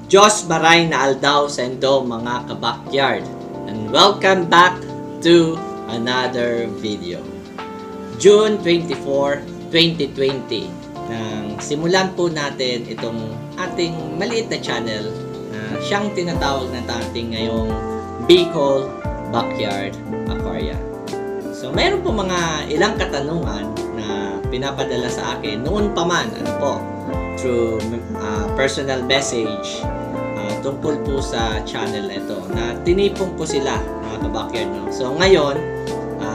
Diyos maray na aldaw sa indo mga kabakyard. And welcome back to another video. June 24, 2020 nang simulan po natin itong ating maliit na channel na siyang tinatawag na natin ngayong Bicol Backyard Aquaria. So mayroon po mga ilang katanungan na pinapadala sa akin noon pa man, through personal message tungkol po sa channel na ito na tinipong ko sila mga kabakyard, no? So ngayon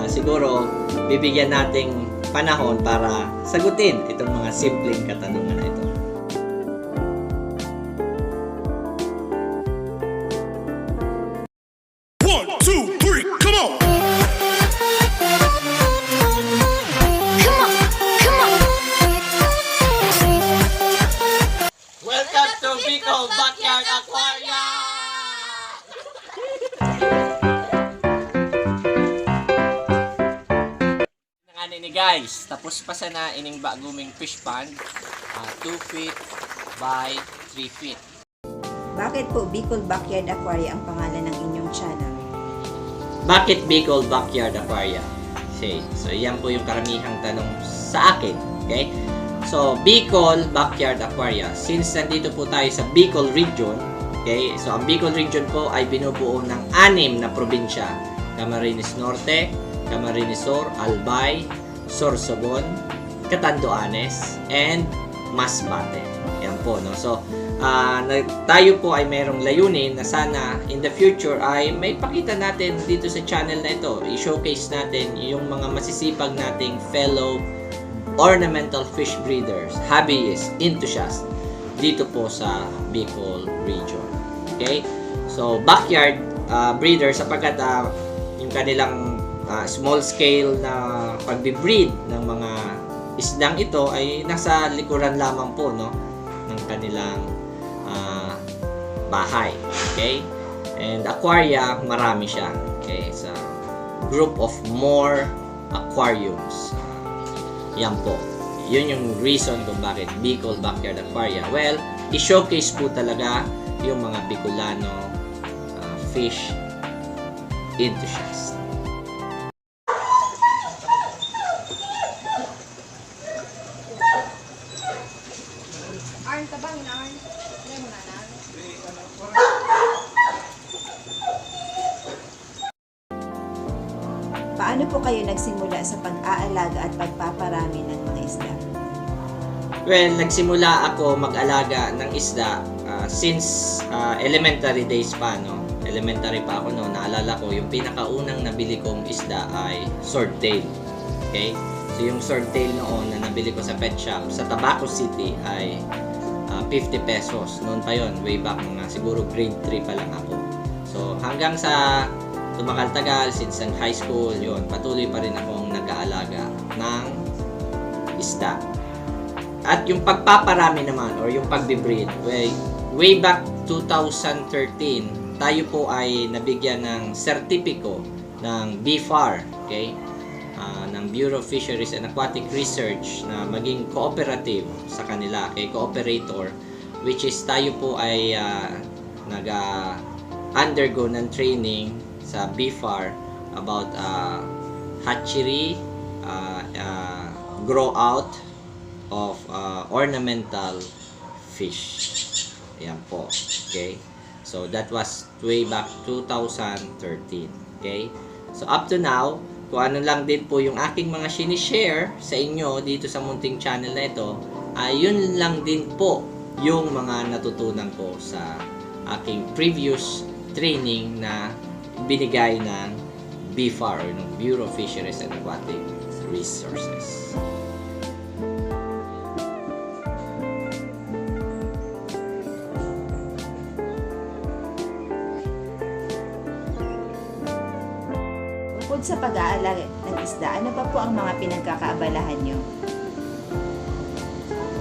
siguro bibigyan nating panahon para sagutin itong mga simpleng katanungan na ito. Welcome to Bicol Backyard Aquaria! Nangani ni guys, tapos pa sana ining baguming fish pond, 2 feet by 3 feet. Bakit po Bicol Backyard Aquaria ang pangalan ng inyong channel? Bakit Bicol Backyard Aquaria? So yan po yung karamihang tanong sa akin, okay? So, Bicol Backyard Aquaria. Since nandito po tayo sa Bicol Region, okay? So, ang Bicol Region po ay binubuo ng 6 na probinsya. Camarines Norte, Camarines Sur, Albay, Sorsogon, Catanduanes, and Masbate. Yan po, no? So, tayo po ay mayroong layunin na sana in the future ay may pakita natin dito sa channel na ito. I-showcase natin yung mga masisipag nating fellow ornamental fish breeders, hobbyist, enthusiast dito po sa Bicol region. Okay? So, backyard breeder sapagkat yung kanilang small scale na pagbe-breed ng mga isdang ito ay nasa likuran lamang po, no, ng kanilang bahay. Okay? And aquaria, marami siya. Okay? So, group of more aquariums. Yan po. Yun yung reason kung bakit Bicol Backyard Aquaria. Well, i-showcase po talaga yung mga Bicolano fish enthusiasts. Arn ka bang Arn? Ano mo na? Paano po kayo nagsimula sa pag-aalaga at pagpaparami ng mga isda? Well, nagsimula ako mag-alaga ng isda since elementary days pa, no? Elementary pa ako noon. Naalala ko, yung pinakaunang nabili kong isda ay swordtail. Okay? So, yung swordtail noon na nabili ko sa pet shop sa Tabaco City ay 50 pesos. Noon pa yon, way back mga siguro grade 3 pa lang ako. So, hanggang sa tumagal-tagal since high school, yun, patuloy pa rin akong nag-aalaga ng isda. At yung pagpaparami naman or yung pagbe-breed, way back 2013, tayo po ay nabigyan ng sertipiko ng BFAR, okay? Ng Bureau of Fisheries and Aquatic Research na maging cooperative sa kanila, okay? Cooperator, which is tayo po ay nag-undergo ng training sa BFAR about hatchery, grow out of ornamental fish. Ayan po. Okay? So, that was way back 2013. Okay? So, up to now, kung ano lang din po yung aking mga sinishare sa inyo dito sa munting channel na ito, yun lang din po yung mga natutunan ko sa aking previous training na binigay ng BFAR or ng Bureau of Fisheries and Aquatic Resources. Bukod sa pag-aalaga ng isda, ano pa po ang mga pinagkakaabalahan nyo?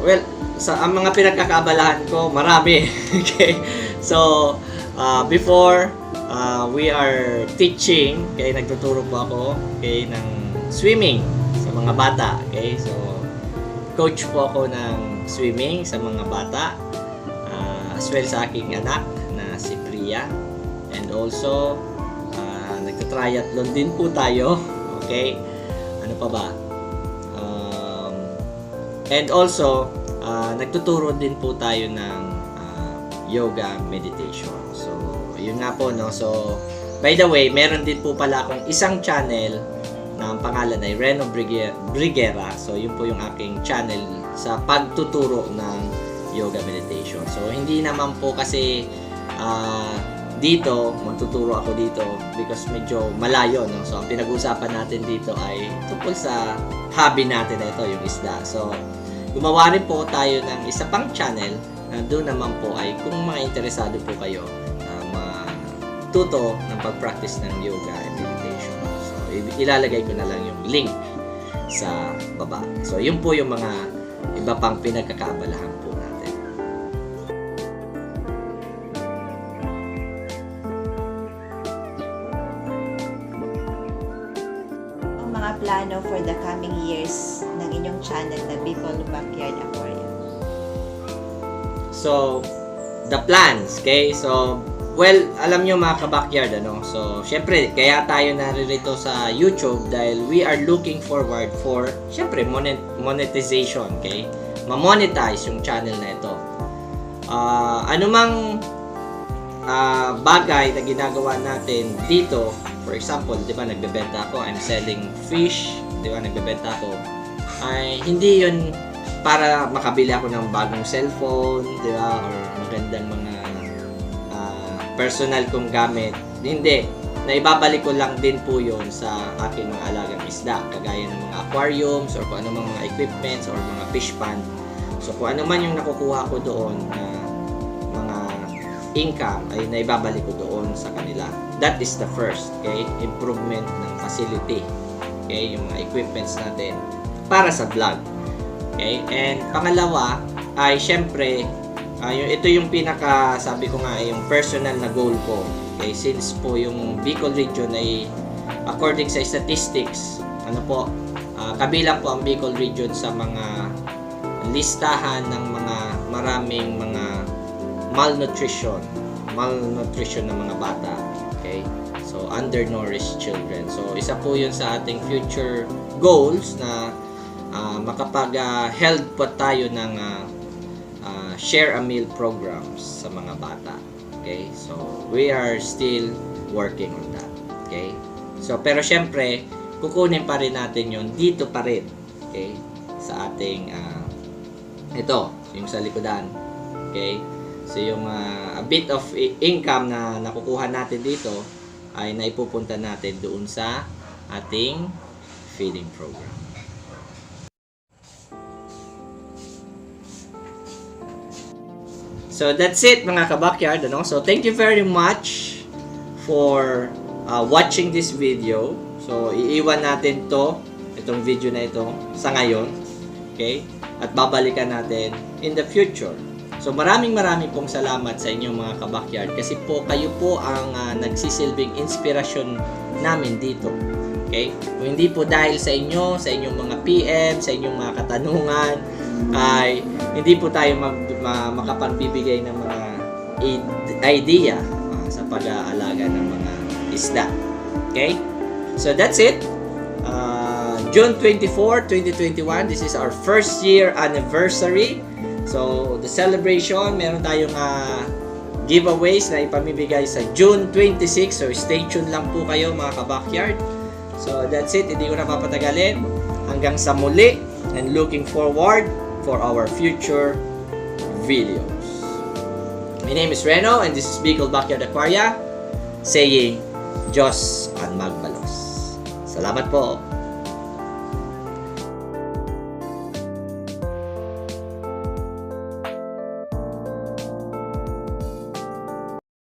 Well, ang mga pinagkakaabalahan ko, marami. Okay? So, before we are teaching, okay, nagtuturo po ako, okay, ng swimming sa mga bata. Okay? So, coach po ako ng swimming sa mga bata. as well sa aking anak na si Priya. And also, nagta-triathlon din po tayo. Okay? Ano pa ba? And also, nagtuturo din po tayo ng yoga meditation. So, yun nga po, no? So, by the way, meron din po pala akong isang channel na ang pangalan ay Reno Briguera. So, yun po yung aking channel sa pagtuturo ng yoga meditation. So, hindi naman po kasi dito, magtuturo ako dito because medyo malayo, no? So, ang pinag-uusapan natin dito ay tungkol sa hobby natin na ito, yung isda. So, gumawa rin po tayo ng isa pang channel na doon naman po ay kung mga interesado po kayo na matuto ng pag-practice ng yoga and meditation. So, ilalagay ko na lang yung link sa baba. So, yun po yung mga iba pang pinagkakaabalahan po natin. Ang mga plano for the coming years ng inyong channel na Bicol Backyard Aquarium. So, the plans, okay? So, well, alam nyo mga ka-backyard, ano? So, syempre, kaya tayo naririto sa YouTube dahil we are looking forward for, syempre, monetization, okay? Ma-monetize yung channel na ito. Anumang bagay na ginagawa natin dito, for example, di ba, nagbebenta ako, I'm selling fish, di ba, nagbebenta ako, ay hindi yun para makabili ako ng bagong cellphone, di ba, or magandang mga personal kong gamit. Hindi. Naibabalik ko lang din po yun sa aking mga alagang isda, kagaya ng mga aquariums or kung ano mga equipments or mga fish pond. So, kung ano man yung nakukuha ko doon na mga income ay naibabalik ko doon sa kanila. That is the first, okay? Improvement ng facility. Okay? Yung mga equipments natin para sa vlog. Okay? And pangalawa ay syempre ito yung pinaka sabi ko nga yung personal na goal ko. Okay? Since po yung Bicol region ay according sa statistics, ano po, kabilang po ang Bicol region sa mga listahan ng mga maraming mga malnutrition ng mga bata. Okay? So undernourished children. So isa po yun sa ating future goals na makapag-held po tayo ng share a meal programs sa mga bata. Okay? So, we are still working on that. Okay? So, pero syempre, kukunin pa rin natin yon dito pa rin. Okay? Sa ating, ito, yung sa likodan. Okay? So, yung a bit of income na nakukuha natin dito ay naipupunta natin doon sa ating feeding program. So that's it mga ka-backyard, ano? So thank you very much for watching this video. So iiwan natin itong video na ito sa ngayon. Okay? At babalikan natin in the future. So maraming pong salamat sa inyong mga ka-backyard kasi po kayo po ang nagsisilbing inspirasyon namin dito. Okay? Kung hindi po dahil sa inyong mga PM, sa inyong mga katanungan, ay hindi po tayo makapagbibigay ng mga idea sa pag-aalaga ng mga isda. Okay? So that's it. June 24, 2021. This is our first year anniversary. So the celebration, meron tayong giveaways na ipamibigay sa June 26. So stay tuned lang po kayo mga ka-backyard. So that's it. Hindi ko na papatagalin. Hanggang sa muli and looking forward for our future videos. My name is Reno and this is Bicol Backyard Aquaria saying Diyos ang magpalos. Salamat po.